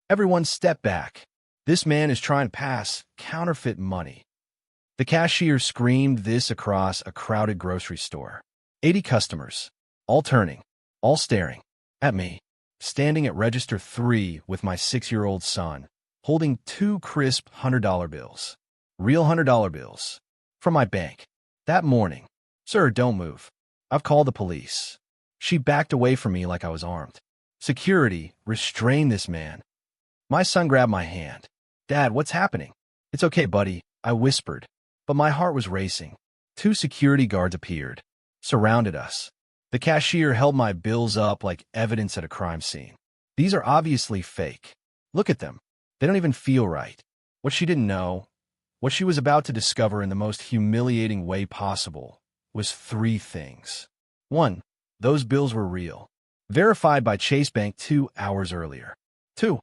Everyone step back. This man is trying to pass counterfeit money. The cashier screamed this across a crowded grocery store. 80 customers, all turning, all staring at me, standing at register 3 with my 6-year-old son, holding 2 crisp $100 bills. Real $100 bills. From my bank. That morning. Sir, don't move. I've called the police. She backed away from me like I was armed. Security, restrain this man. My son grabbed my hand. Dad, what's happening? It's okay, buddy, I whispered. But my heart was racing. 2 security guards appeared, surrounded us. The cashier held my bills up like evidence at a crime scene. These are obviously fake. Look at them. They don't even feel right. What she didn't know, what she was about to discover in the most humiliating way possible, was 3 things. 1. Those bills were real. Verified by Chase Bank 2 hours earlier. 2.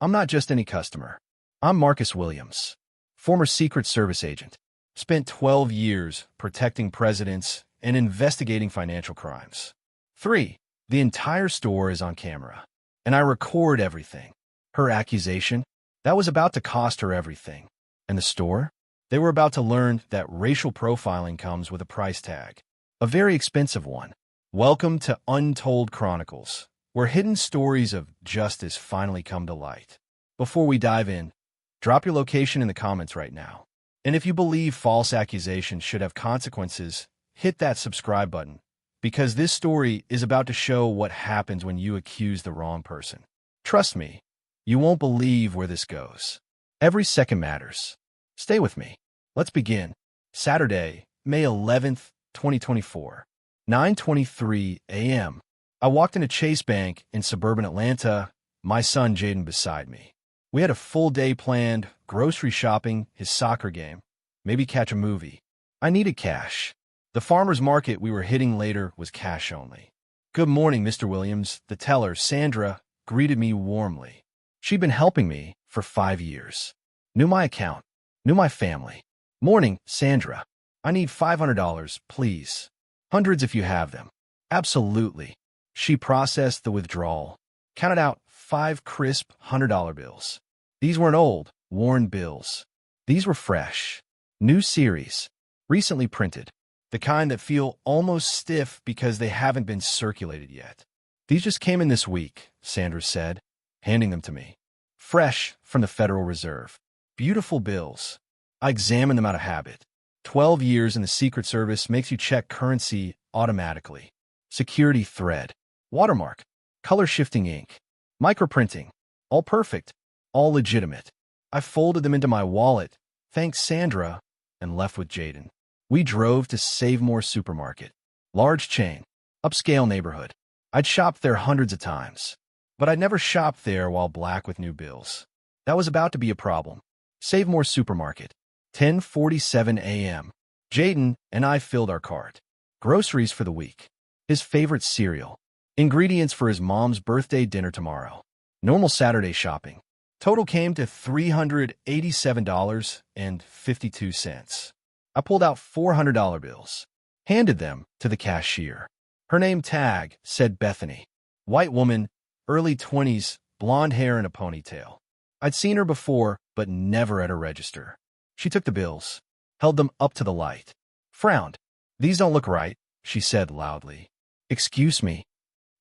I'm not just any customer. I'm Marcus Williams, former Secret Service agent. Spent 12 years protecting presidents and investigating financial crimes. 3. The entire store is on camera, and I record everything. Her accusation, that was about to cost her everything. And the store? They were about to learn that racial profiling comes with a price tag. A very expensive one. Welcome to Untold Chronicles, where hidden stories of justice finally come to light. Before we dive in, drop your location in the comments right now. And if you believe false accusations should have consequences, hit that subscribe button, because this story is about to show what happens when you accuse the wrong person. Trust me, you won't believe where this goes. Every second matters. Stay with me. Let's begin. Saturday, May 11th, 2024, 9:23 a.m. I walked into Chase Bank in suburban Atlanta, my son Jaden beside me. We had a full day planned, grocery shopping, his soccer game, maybe catch a movie. I needed cash. The farmer's market we were hitting later was cash only. Good morning, Mr. Williams. The teller, Sandra, greeted me warmly. She'd been helping me for 5 years. Knew my account. Knew my family. Morning, Sandra. I need $500, please. Hundreds if you have them. Absolutely. She processed the withdrawal. Counted out 5 crisp $100 bills. These weren't old, worn bills. These were fresh. New series. Recently printed. The kind that feel almost stiff because they haven't been circulated yet. These just came in this week, Sandra said, handing them to me. Fresh from the Federal Reserve. Beautiful bills. I examined them out of habit. 12 years in the Secret Service makes you check currency automatically. Security thread. Watermark. Color-shifting ink. Microprinting. All perfect. All legitimate. I folded them into my wallet, thanked Sandra, and left with Jaden. We drove to SaveMore Supermarket. Large chain. Upscale neighborhood. I'd shopped there hundreds of times. But I'd never shopped there while black with new bills. That was about to be a problem. SaveMore Supermarket. 10:47 a.m. Jaden and I filled our cart. Groceries for the week. His favorite cereal. Ingredients for his mom's birthday dinner tomorrow. Normal Saturday shopping. Total came to $387.52. I pulled out $400 bills. Handed them to the cashier. Her name tag said Bethany. White woman, early 20s, blonde hair and a ponytail. I'd seen her before, but never at a register. She took the bills, held them up to the light, frowned. These don't look right, she said loudly. Excuse me.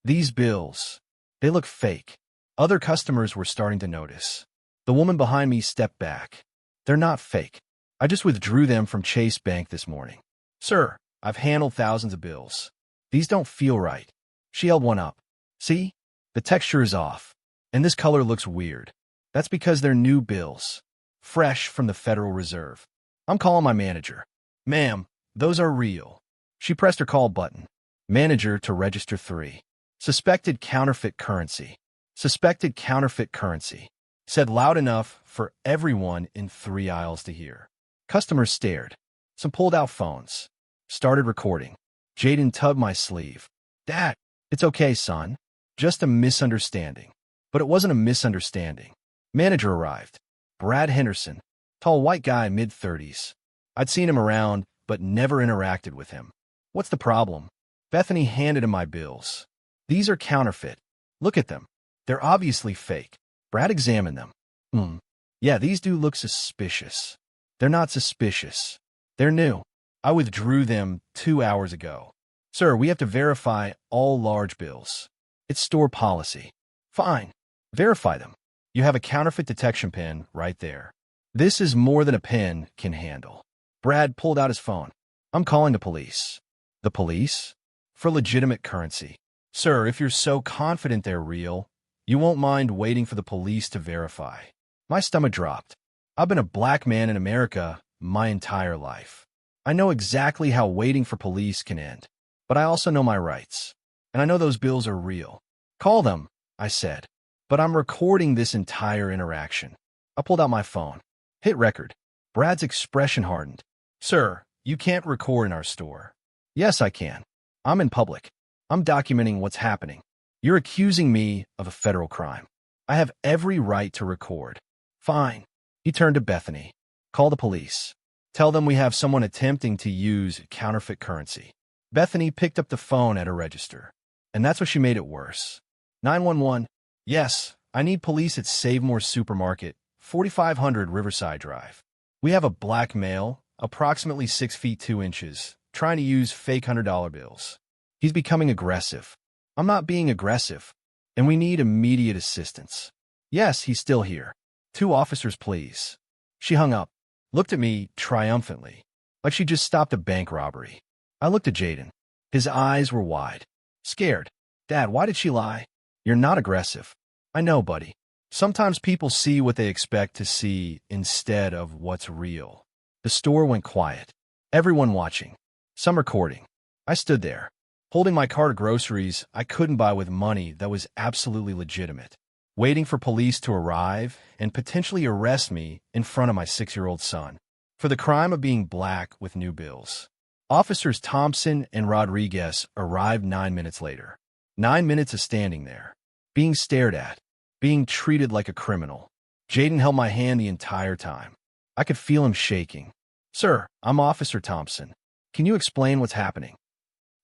These bills, they look fake. Other customers were starting to notice. The woman behind me stepped back. They're not fake. I just withdrew them from Chase Bank this morning. Sir, I've handled thousands of bills. These don't feel right. She held one up. See? The texture is off, and this color looks weird. That's because they're new bills. Fresh from the Federal Reserve. I'm calling my manager. Ma'am, those are real. She pressed her call button. Manager to register 3. Suspected counterfeit currency. Suspected counterfeit currency. Said loud enough for everyone in 3 aisles to hear. Customers stared. Some pulled out phones. Started recording. Jaden tugged my sleeve. Dad, it's okay, son. Just a misunderstanding. But it wasn't a misunderstanding. Manager arrived. Brad Henderson. Tall white guy, mid-30s. I'd seen him around, but never interacted with him. What's the problem? Bethany handed him my bills. These are counterfeit. Look at them. They're obviously fake. Brad examined them. Yeah, these do look suspicious. They're not suspicious. They're new. I withdrew them 2 hours ago. Sir, we have to verify all large bills. It's store policy. Fine. Verify them. You have a counterfeit detection pin right there. This is more than a pin can handle. Brad pulled out his phone. I'm calling the police. The police? For legitimate currency. Sir, if you're so confident they're real, you won't mind waiting for the police to verify. My stomach dropped. I've been a black man in America my entire life. I know exactly how waiting for police can end, but I also know my rights. And I know those bills are real. Call them, I said. But I'm recording this entire interaction. I pulled out my phone. Hit record. Brad's expression hardened. Sir, you can't record in our store. Yes, I can. I'm in public. I'm documenting what's happening. You're accusing me of a federal crime. I have every right to record. Fine. He turned to Bethany. Call the police. Tell them we have someone attempting to use counterfeit currency. Bethany picked up the phone at her register. And that's what she made it worse. 911. Yes, I need police at SaveMore Supermarket, 4500 Riverside Drive. We have a black male, approximately 6 feet 2 inches, trying to use fake $100 bills. He's becoming aggressive. I'm not being aggressive, and we need immediate assistance. Yes, he's still here. 2 officers, please. She hung up, looked at me triumphantly, like she just stopped a bank robbery. I looked at Jaden. His eyes were wide. Scared. Dad, why did she lie? You're not aggressive. I know, buddy. Sometimes people see what they expect to see instead of what's real. The store went quiet. Everyone watching. Some recording. I stood there, holding my cart of groceries I couldn't buy with money that was absolutely legitimate, waiting for police to arrive and potentially arrest me in front of my 6-year-old son for the crime of being black with new bills. Officers Thompson and Rodriguez arrived 9 minutes later. 9 minutes of standing there, being stared at, being treated like a criminal. Jaden held my hand the entire time. I could feel him shaking. Sir, I'm Officer Thompson. Can you explain what's happening?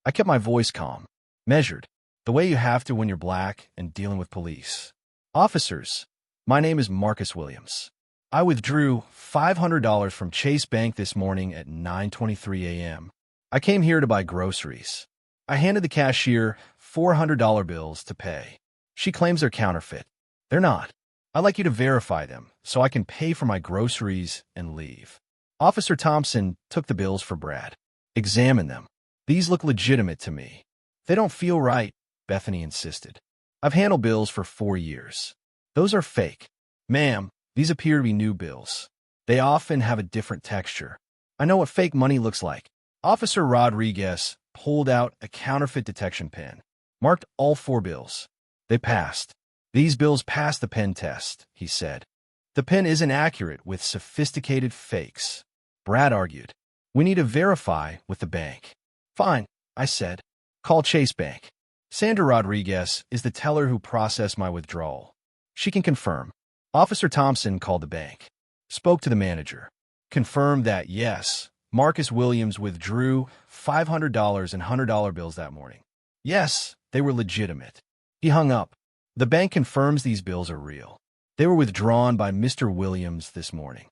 I kept my voice calm, measured, the way you have to when you're black and dealing with police. Officers, my name is Marcus Williams. I withdrew $500 from Chase Bank this morning at 9:23 a.m. I came here to buy groceries. I handed the cashier $400 bills to pay. She claims they're counterfeit. They're not. I'd like you to verify them so I can pay for my groceries and leave. Officer Thompson took the bills for Brad. Examine them. These look legitimate to me. They don't feel right, Bethany insisted. I've handled bills for 4 years. Those are fake. Ma'am, these appear to be new bills. They often have a different texture. I know what fake money looks like. Officer Rodriguez pulled out a counterfeit detection pin, marked all 4 bills. They passed. These bills passed the pen test, he said. The pen isn't accurate with sophisticated fakes. Brad argued. We need to verify with the bank. Fine, I said. Call Chase Bank. Sandra Rodriguez is the teller who processed my withdrawal. She can confirm. Officer Thompson called the bank. Spoke to the manager. Confirmed that, yes, Marcus Williams withdrew $500 and $100 bills that morning. Yes, they were legitimate. He hung up. The bank confirms these bills are real. They were withdrawn by Mr. Williams this morning.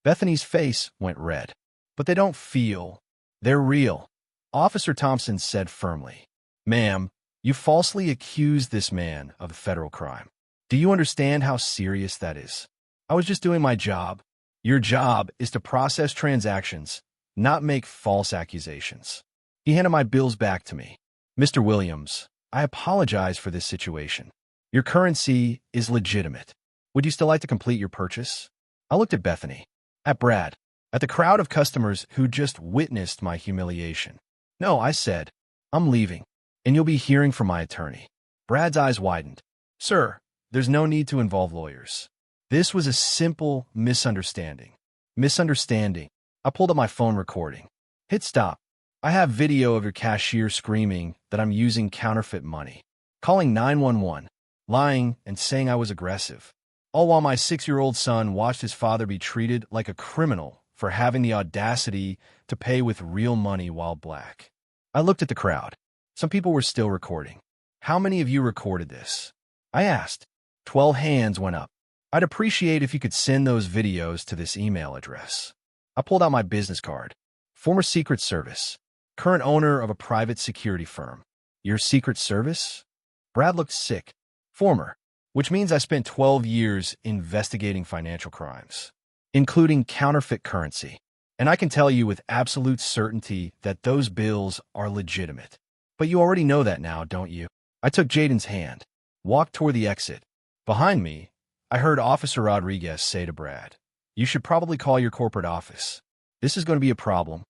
Bethany's face went red. But they don't feel. They're real. Officer Thompson said firmly. Ma'am, you falsely accused this man of a federal crime. Do you understand how serious that is? I was just doing my job. Your job is to process transactions, not make false accusations. He handed my bills back to me. Mr. Williams, I apologize for this situation. Your currency is legitimate. Would you still like to complete your purchase? I looked at Bethany, at Brad, at the crowd of customers who just witnessed my humiliation. No, I said, I'm leaving, and you'll be hearing from my attorney. Brad's eyes widened. Sir, there's no need to involve lawyers. This was a simple misunderstanding. Misunderstanding. I pulled up my phone recording. Hit stop. I have video of your cashier screaming that I'm using counterfeit money, calling 911, lying and saying I was aggressive, all while my 6-year-old son watched his father be treated like a criminal for having the audacity to pay with real money while black. I looked at the crowd. Some people were still recording. How many of you recorded this? I asked. 12 hands went up. I'd appreciate if you could send those videos to this email address. I pulled out my business card. Former Secret Service. Current owner of a private security firm. Your Secret Service? Brad looked sick. Former, which means I spent 12 years investigating financial crimes, including counterfeit currency. And I can tell you with absolute certainty that those bills are legitimate. But you already know that now, don't you? I took Jaden's hand, walked toward the exit. Behind me, I heard Officer Rodriguez say to Brad, "You should probably call your corporate office. This is going to be a problem.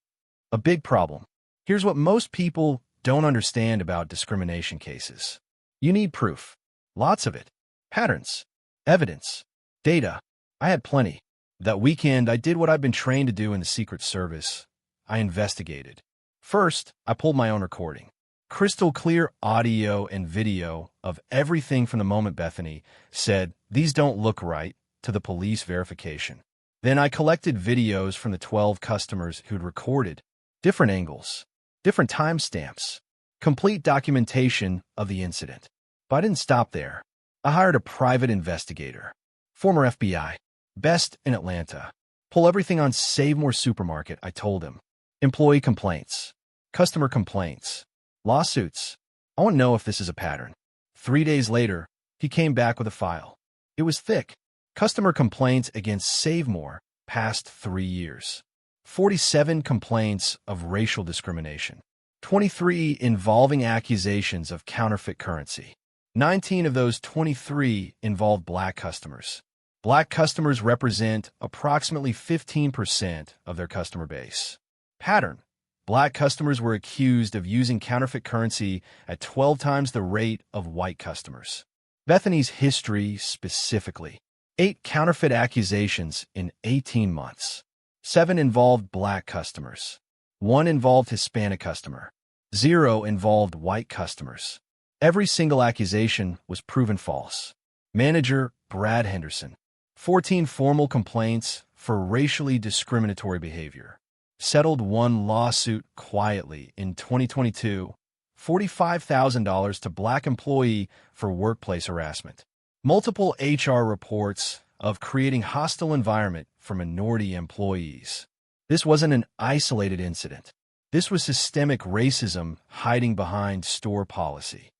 A big problem. Here's what most people don't understand about discrimination cases. You need proof. Lots of it. Patterns. Evidence. Data. I had plenty. That weekend, I did what I've been trained to do in the Secret Service. I investigated. First, I pulled my own recording. Crystal clear audio and video of everything from the moment Bethany said, "These don't look right," to the police verification. Then I collected videos from the 12 customers who'd recorded different angles, different timestamps, complete documentation of the incident. But I didn't stop there. I hired a private investigator, former FBI, best in Atlanta. Pull everything on SaveMore Supermarket, I told him. Employee complaints, customer complaints, lawsuits. I want to know if this is a pattern. 3 days later, he came back with a file. It was thick. Customer complaints against SaveMore past 3 years. 47 complaints of racial discrimination. 23 involving accusations of counterfeit currency. 19 of those 23 involved Black customers. Black customers represent approximately 15% of their customer base. Pattern. Black customers were accused of using counterfeit currency at 12 times the rate of white customers. Bethany's history specifically. 8 counterfeit accusations in 18 months. 7 involved Black customers. 1 involved Hispanic customer. 0 involved white customers. Every single accusation was proven false. Manager Brad Henderson. 14 formal complaints for racially discriminatory behavior. Settled 1 lawsuit quietly in 2022. $45,000 to Black employee for workplace harassment. Multiple HR reports of creating hostile environment for minority employees. This wasn't an isolated incident. This was systemic racism hiding behind store policy.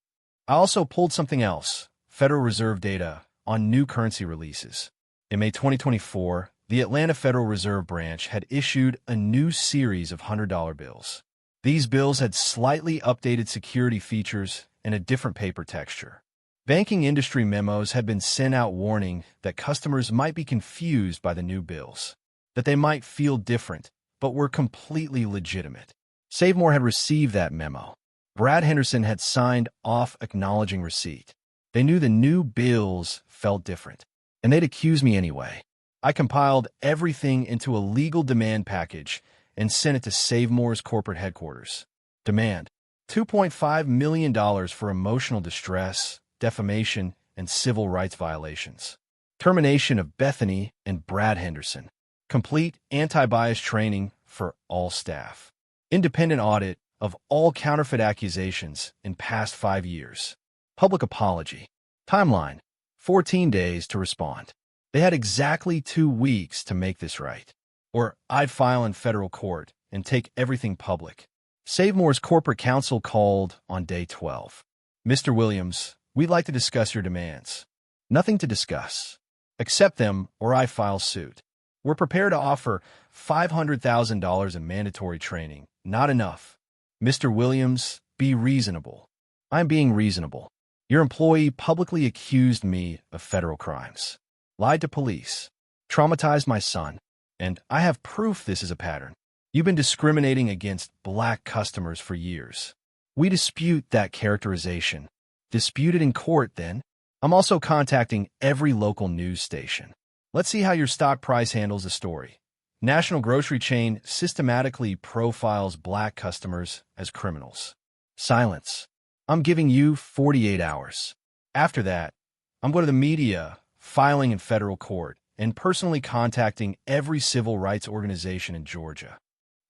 I also pulled something else, Federal Reserve data on new currency releases. In May 2024, the Atlanta Federal Reserve Branch had issued a new series of $100 bills. These bills had slightly updated security features and a different paper texture. Banking industry memos had been sent out warning that customers might be confused by the new bills, that they might feel different, but were completely legitimate. SaveMore had received that memo. Brad Henderson had signed off acknowledging receipt. They knew the new bills felt different, and they'd accuse me anyway. I compiled everything into a legal demand package and sent it to SaveMore's corporate headquarters. Demand: $2.5 million for emotional distress, defamation, and civil rights violations. Termination of Bethany and Brad Henderson. Complete anti-bias training for all staff. Independent audit of all counterfeit accusations in past 5 years. Public apology. Timeline: 14 days to respond. They had exactly 2 weeks to make this right, or I'd file in federal court and take everything public. SaveMore's corporate counsel called on day 12. "Mr. Williams, we'd like to discuss your demands." "Nothing to discuss. Accept them or I file suit. We're prepared to offer $500,000 in mandatory training. Not enough. Mr. Williams, be reasonable." "I'm being reasonable. Your employee publicly accused me of federal crimes. Lied to police. Traumatized my son. And I have proof this is a pattern. You've been discriminating against Black customers for years. We dispute that characterization." "Dispute it in court, then." "I'm also contacting every local news station. Let's see how your stock price handles the story. National grocery chain systematically profiles Black customers as criminals." Silence. "I'm giving you 48 hours. After that, I'm going to the media, filing in federal court, and personally contacting every civil rights organization in Georgia."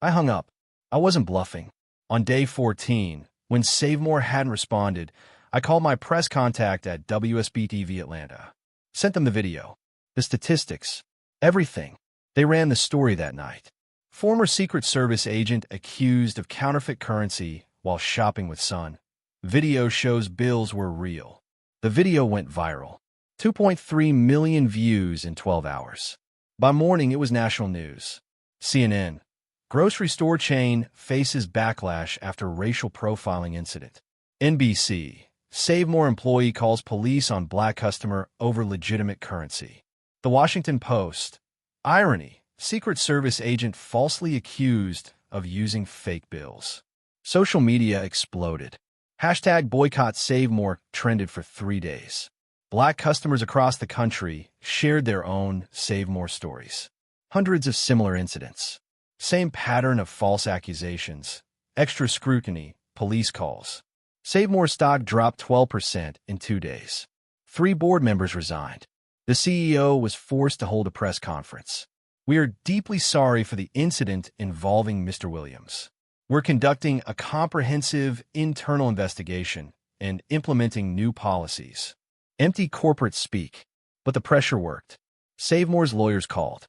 I hung up. I wasn't bluffing. On day 14, when SaveMore hadn't responded, I called my press contact at WSB-TV Atlanta. Sent them the video, the statistics, everything. They ran the story that night. Former Secret Service agent accused of counterfeit currency while shopping with son. Video shows bills were real. The video went viral. 2.3 million views in 12 hours. By morning, it was national news. CNN. Grocery store chain faces backlash after racial profiling incident. NBC. SaveMore employee calls police on black customer over legitimate currency. The Washington Post. Irony. Secret Service agent falsely accused of using fake bills. Social media exploded. Hashtag boycott SaveMore trended for 3 days. Black customers across the country shared their own SaveMore stories. Hundreds of similar incidents. Same pattern of false accusations, extra scrutiny, police calls. SaveMore stock dropped 12% in 2 days. 3 board members resigned. The CEO was forced to hold a press conference. We are deeply sorry for the incident involving Mr. Williams. We're conducting a comprehensive internal investigation and implementing new policies. Empty corporate speak, but the pressure worked. SaveMore's lawyers called.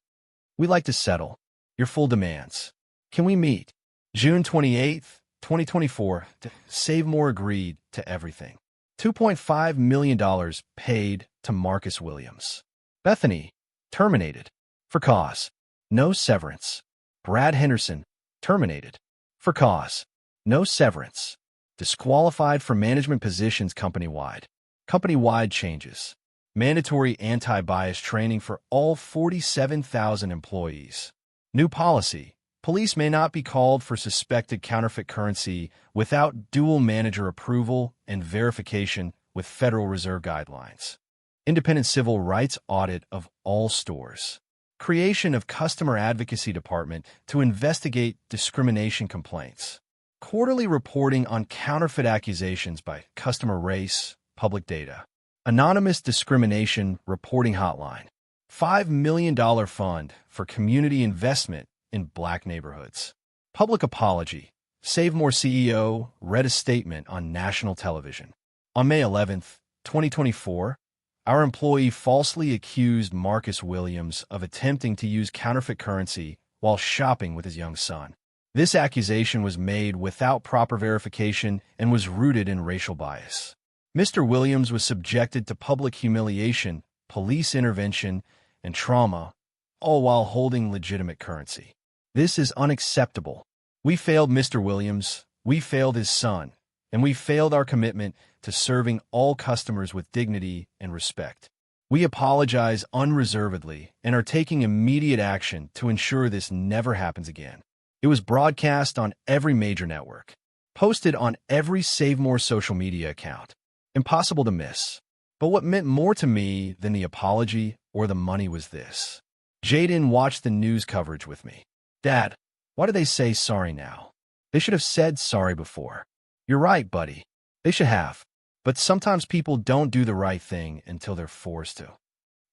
We'd like to settle your full demands. Can we meet? June 28, 2024, SaveMore agreed to everything. $2.5 million paid to Marcus Williams. Bethany, terminated. For cause. No severance. Brad Henderson, terminated. For cause. No severance. Disqualified from management positions company-wide. Company-wide changes. Mandatory anti-bias training for all 47,000 employees. New policy. Police may not be called for suspected counterfeit currency without dual manager approval and verification with Federal Reserve guidelines. Independent civil rights audit of all stores. Creation of Customer Advocacy Department to investigate discrimination complaints. Quarterly reporting on counterfeit accusations by customer race, public data. Anonymous Discrimination Reporting Hotline. $5 million fund for community investment in black neighborhoods. Public apology. SaveMore CEO read a statement on national television. On May 11, 2024, our employee falsely accused Marcus Williams of attempting to use counterfeit currency while shopping with his young son. This accusation was made without proper verification and was rooted in racial bias. Mr. Williams was subjected to public humiliation, police intervention, and trauma, all while holding legitimate currency. This is unacceptable. We failed Mr. Williams, we failed his son, and we failed our commitment to serving all customers with dignity and respect. We apologize unreservedly and are taking immediate action to ensure this never happens again. It was broadcast on every major network, posted on every SaveMore social media account. Impossible to miss. But what meant more to me than the apology or the money was this. Jaden watched the news coverage with me. Dad, why do they say sorry now? They should have said sorry before. You're right, buddy. They should have. But sometimes people don't do the right thing until they're forced to.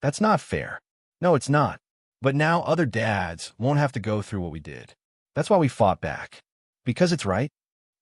That's not fair. No, it's not. But now other dads won't have to go through what we did. That's why we fought back. Because it's right?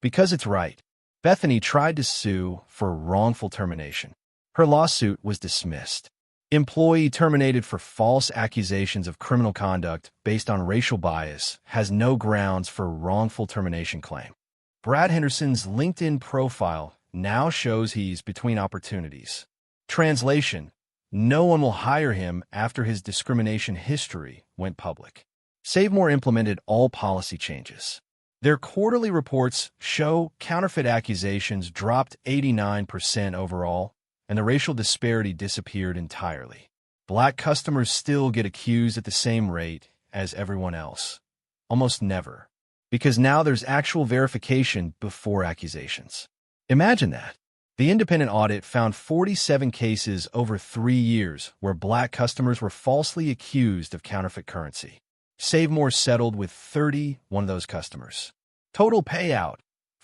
Because it's right. Bethany tried to sue for wrongful termination. Her lawsuit was dismissed. Employee terminated for false accusations of criminal conduct based on racial bias has no grounds for wrongful termination claim. Brad Henderson's LinkedIn profile now shows he's between opportunities. Translation: no one will hire him after his discrimination history went public. SaveMore implemented all policy changes. Their quarterly reports show counterfeit accusations dropped 89% overall, and the racial disparity disappeared entirely. Black customers still get accused at the same rate as everyone else. Almost never. Because now there's actual verification before accusations. Imagine that. The independent audit found 47 cases over 3 years where black customers were falsely accused of counterfeit currency. SaveMore settled with 31 of those customers. Total payout,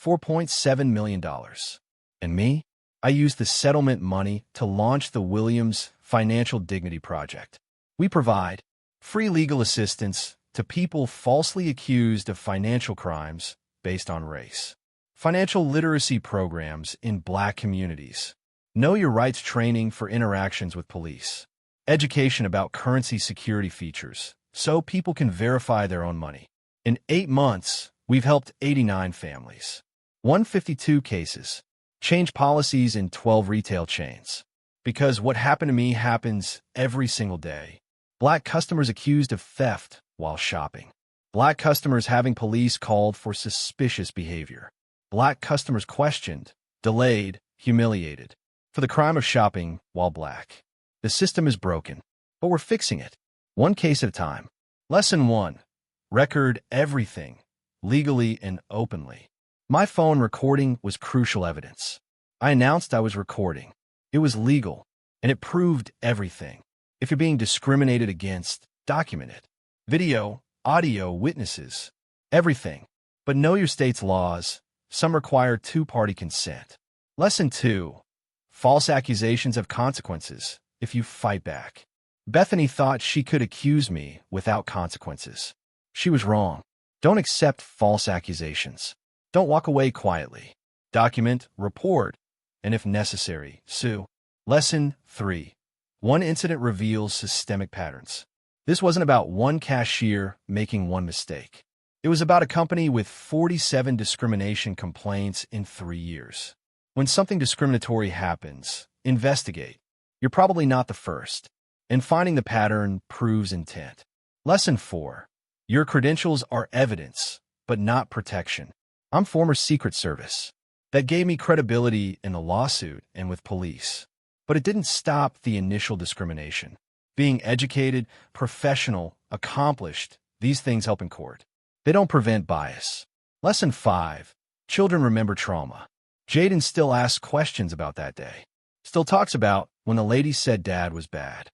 $4.7 million. And me? I used the settlement money to launch the Williams Financial Dignity Project. We provide free legal assistance to people falsely accused of financial crimes based on race. Financial literacy programs in black communities. Know your rights training for interactions with police. education about currency security features, so people can verify their own money. In 8 months, we've helped 89 families. 152 cases. Change policies in 12 retail chains. Because what happened to me happens every single day. Black customers accused of theft while shopping. Black customers having police called for suspicious behavior. Black customers questioned, delayed, humiliated for the crime of shopping while black. The system is broken, but we're fixing it. One case at a time. Lesson 1. Record everything, legally and openly. My phone recording was crucial evidence. I announced I was recording. It was legal, and it proved everything. If you're being discriminated against, document it. Video, audio, witnesses, everything. But know your state's laws. Some require two-party consent. Lesson 2. False accusations have consequences if you fight back. Bethany thought she could accuse me without consequences. She was wrong. Don't accept false accusations. Don't walk away quietly. Document, report, and if necessary, sue. Lesson 3. One incident reveals systemic patterns. This wasn't about one cashier making one mistake. It was about a company with 47 discrimination complaints in 3 years. When something discriminatory happens, investigate. You're probably not the first, and finding the pattern proves intent. Lesson 4. Your credentials are evidence, but not protection. I'm former Secret Service. That gave me credibility in the lawsuit and with police. But it didn't stop the initial discrimination. Being educated, professional, accomplished, these things help in court. They don't prevent bias. Lesson 5. Children remember trauma. Jaden still asks questions about that day. Still talks about when the lady said dad was bad.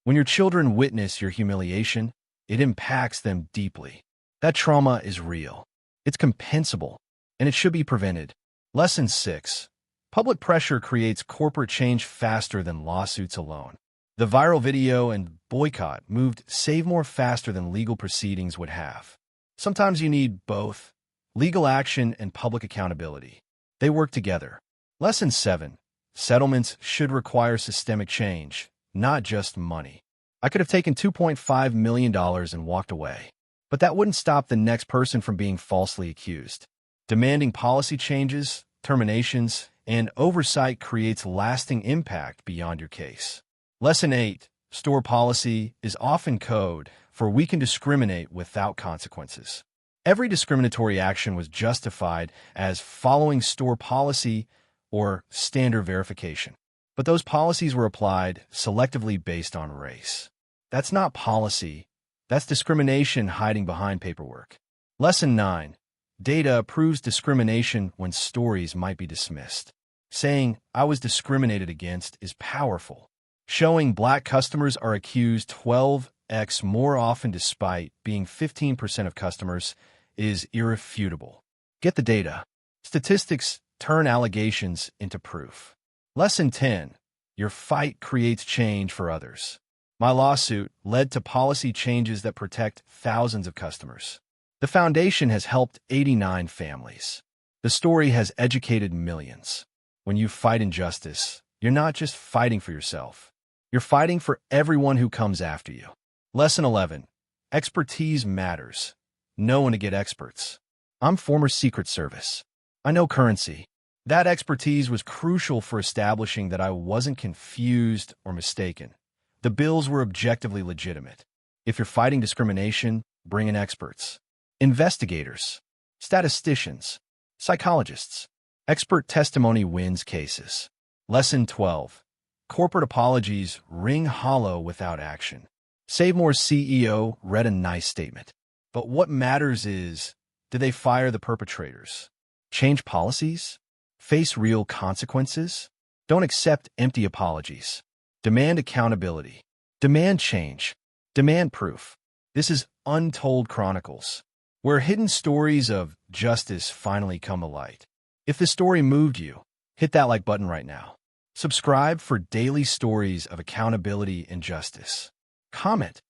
When your children witness your humiliation, it impacts them deeply. That trauma is real. It's compensable, and it should be prevented. Lesson 6. Public pressure creates corporate change faster than lawsuits alone. The viral video and boycott moved SaveMore faster than legal proceedings would have. Sometimes you need both, legal action and public accountability. They work together. Lesson 7. Settlements should require systemic change, not just money. I could have taken $2.5 million and walked away. But that wouldn't stop the next person from being falsely accused. Demanding policy changes, terminations, and oversight creates lasting impact beyond your case. Lesson 8. Store policy is often code for we can discriminate without consequences. Every discriminatory action was justified as following store policy or standard verification. But those policies were applied selectively based on race. That's not policy. That's discrimination hiding behind paperwork. Lesson 9. Data proves discrimination when stories might be dismissed. Saying, I was discriminated against is powerful. Showing black customers are accused 12x more often despite being 15% of customers is irrefutable. Get the data. Statistics turn allegations into proof. Lesson 10. Your fight creates change for others. My lawsuit led to policy changes that protect thousands of customers. The foundation has helped 89 families. The story has educated millions. When you fight injustice, you're not just fighting for yourself. You're fighting for everyone who comes after you. Lesson 11. Expertise matters. Know when to get experts. I'm former Secret Service. I know currency. That expertise was crucial for establishing that I wasn't confused or mistaken. The bills were objectively legitimate. If you're fighting discrimination, bring in experts. Investigators, statisticians, psychologists. Expert testimony wins cases. Lesson 12. Corporate apologies ring hollow without action. SaveMore's CEO read a nice statement. But what matters is, did they fire the perpetrators? Change policies? Face real consequences? Don't accept empty apologies. Demand accountability. Demand change. Demand proof. This is Untold Chronicles, where hidden stories of justice finally come to light. If this story moved you, hit that like button right now. Subscribe for daily stories of accountability and justice. Comment.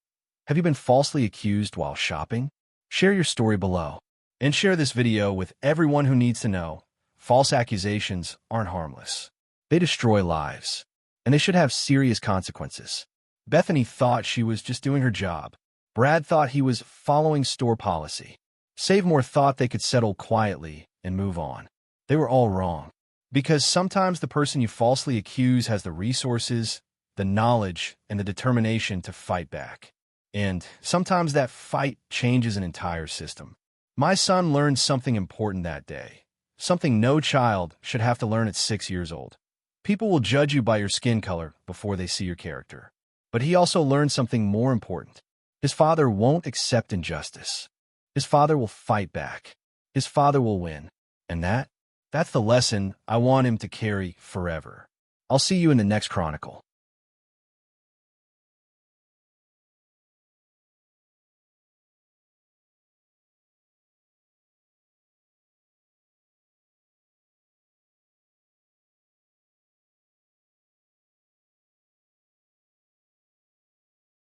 Have you been falsely accused while shopping? Share your story below. And share this video with everyone who needs to know. False accusations aren't harmless. They destroy lives, and they should have serious consequences. Bethany thought she was just doing her job. Brad thought he was following store policy. SaveMore thought they could settle quietly and move on. They were all wrong. Because sometimes the person you falsely accuse has the resources, the knowledge, and the determination to fight back. And sometimes that fight changes an entire system. My son learned something important that day. Something no child should have to learn at 6 years old. People will judge you by your skin color before they see your character. But he also learned something more important. His father won't accept injustice. His father will fight back. His father will win. And that's the lesson I want him to carry forever. I'll see you in the next Chronicle.